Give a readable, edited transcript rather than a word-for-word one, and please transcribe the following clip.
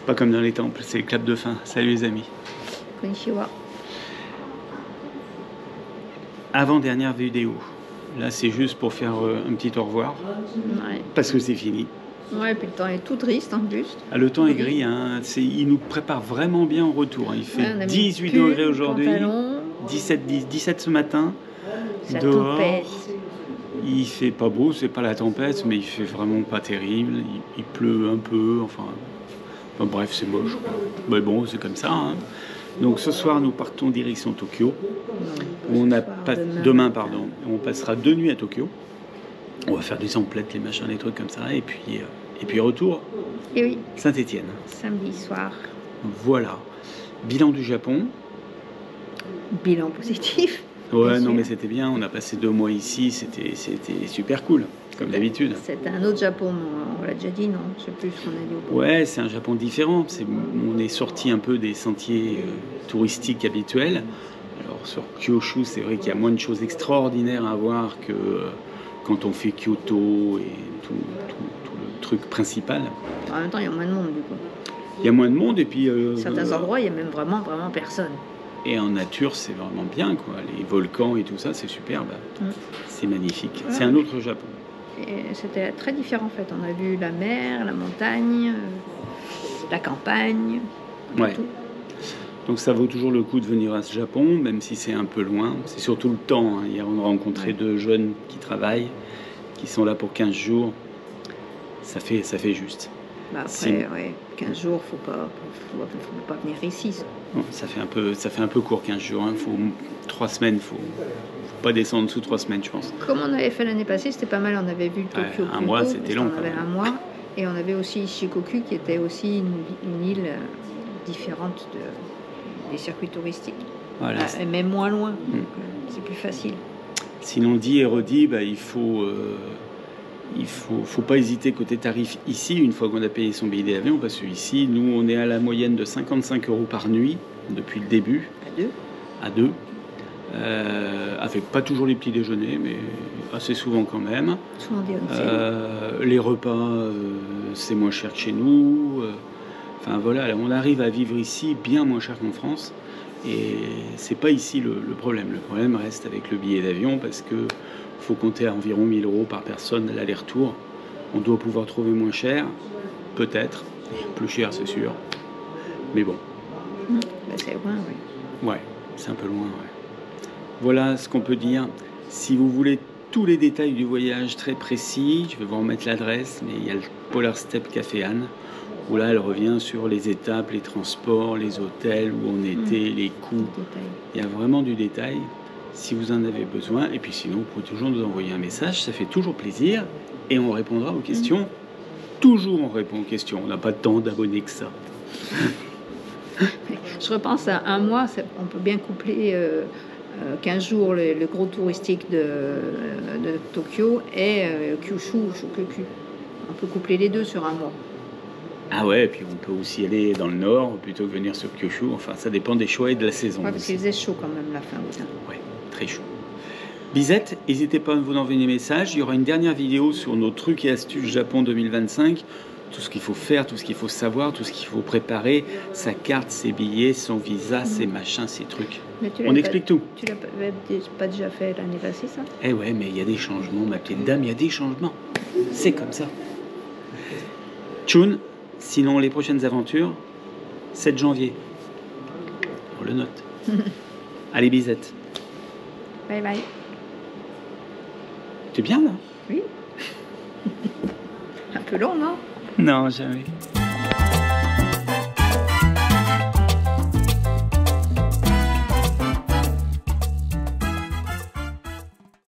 Pas comme dans les temples, c'est le clap de fin. Salut les amis. Konnichiwa. Avant-dernière vidéo. Là, c'est juste pour faire un petit au revoir. Ouais. Parce que c'est fini. Ouais, puis le temps est tout triste en plus. Ah, le temps est gris, hein. Il nous prépare vraiment bien au retour. Il fait Ouais, 18 degrés aujourd'hui, pantalon. 17 ce matin. Ça Dehors, tempête. il fait pas beau, c'est pas la tempête, mais il fait vraiment pas terrible. Il pleut un peu, enfin bref, c'est moche. Mais bon, c'est comme ça, hein. Donc ce soir, nous partons direction Tokyo. Demain, pardon. On passera 2 nuits à Tokyo. On va faire des emplettes, les machins, des trucs comme ça, et puis retour. Et oui. Saint-Étienne. Samedi soir. Voilà. Bilan du Japon. Bilan positif. Ouais, non, mais c'était bien. On a passé 2 mois ici. C'était super cool, comme d'habitude. C'était un autre Japon, on l'a déjà dit, non? Je sais plus ce qu'on a dit au bout. Ouais, c'est un Japon différent. On est sorti un peu des sentiers touristiques habituels. Alors sur Kyushu, c'est vrai qu'il y a moins de choses extraordinaires à voir que quand on fait Kyoto et tout le truc principal. En même temps, il y a moins de monde du coup. Il y a moins de monde et puis... Certains endroits, il y a même vraiment personne. Et en nature, c'est vraiment bien, quoi. Les volcans et tout ça, c'est superbe. C'est magnifique. Ouais. C'est un autre Japon. Et c'était très différent en fait. On a vu la mer, la montagne, la campagne, ouais. Tout. Donc ça vaut toujours le coup de venir à ce Japon, même si c'est un peu loin. C'est surtout le temps, hein. Hier, on a rencontré 2 jeunes qui travaillent, qui sont là pour 15 jours. Ça fait juste. Bah après, 15 jours, faut pas venir ici. Non, ça fait un peu court, 15 jours. Hein. 3 semaines, faut pas descendre sous 3 semaines, je pense. Comme on avait fait l'année passée, c'était pas mal. On avait vu Tokyo. Un mois, c'était long. On avait un mois. Et on avait aussi Shikoku, qui était aussi une île différente des circuits touristiques. Voilà. Mais moins loin. Donc, c'est plus facile. Sinon, dit et redit, bah, il faut pas hésiter côté tarif ici, une fois qu'on a payé son billet d'avion, parce que ici, nous, on est à la moyenne de 55 € par nuit depuis le début. À deux. Avec pas toujours les petits déjeuners, mais assez souvent quand même. Les repas, c'est moins cher que chez nous. Enfin voilà, on arrive à vivre ici bien moins cher qu'en France. Et c'est pas ici le problème. Le problème reste avec le billet d'avion, parce que faut compter à environ 1 000 € par personne l'aller-retour. On doit pouvoir trouver moins cher, peut-être. Plus cher, c'est sûr. Mais bon. C'est loin, oui. Ouais, c'est un peu loin, ouais. Voilà ce qu'on peut dire. Si vous voulez tous les détails du voyage très précis, je vais vous remettre l'adresse, mais il y a le Polar Step Café Anne, où là, elle revient sur les étapes, les transports, les hôtels, où on était, les coûts. Il y a vraiment du détail. Si vous en avez besoin, et puis sinon, vous pouvez toujours nous envoyer un message, ça fait toujours plaisir, et on répondra aux questions. Toujours on répond aux questions, on n'a pas tant d'abonnés que ça. Je repense à un mois, on peut bien coupler 15 jours le gros touristique de Tokyo et Kyushu, Shokoku. On peut coupler les deux sur un mois. Ah ouais, et puis on peut aussi aller dans le nord plutôt que venir sur Kyushu. Enfin, ça dépend des choix et de la saison. Ouais, parce qu'il faisait chaud quand même la fin août. Ouais, très chaud. Bisette, n'hésitez pas à vous envoyer des messages. Il y aura une dernière vidéo sur nos trucs et astuces Japon 2025. Tout ce qu'il faut faire, tout ce qu'il faut savoir, tout ce qu'il faut préparer, sa carte, ses billets, son visa, ses machins, ses trucs. On explique tout. Tu l'as pas déjà fait l'année passée, ça? Eh ouais, mais il y a des changements, ma petite dame, il y a des changements. C'est comme ça. Tchoun, sinon les prochaines aventures, 7 janvier. On le note. Allez, bisette. Bye bye. T'es bien là? Oui. Un peu long, non? Non, jamais.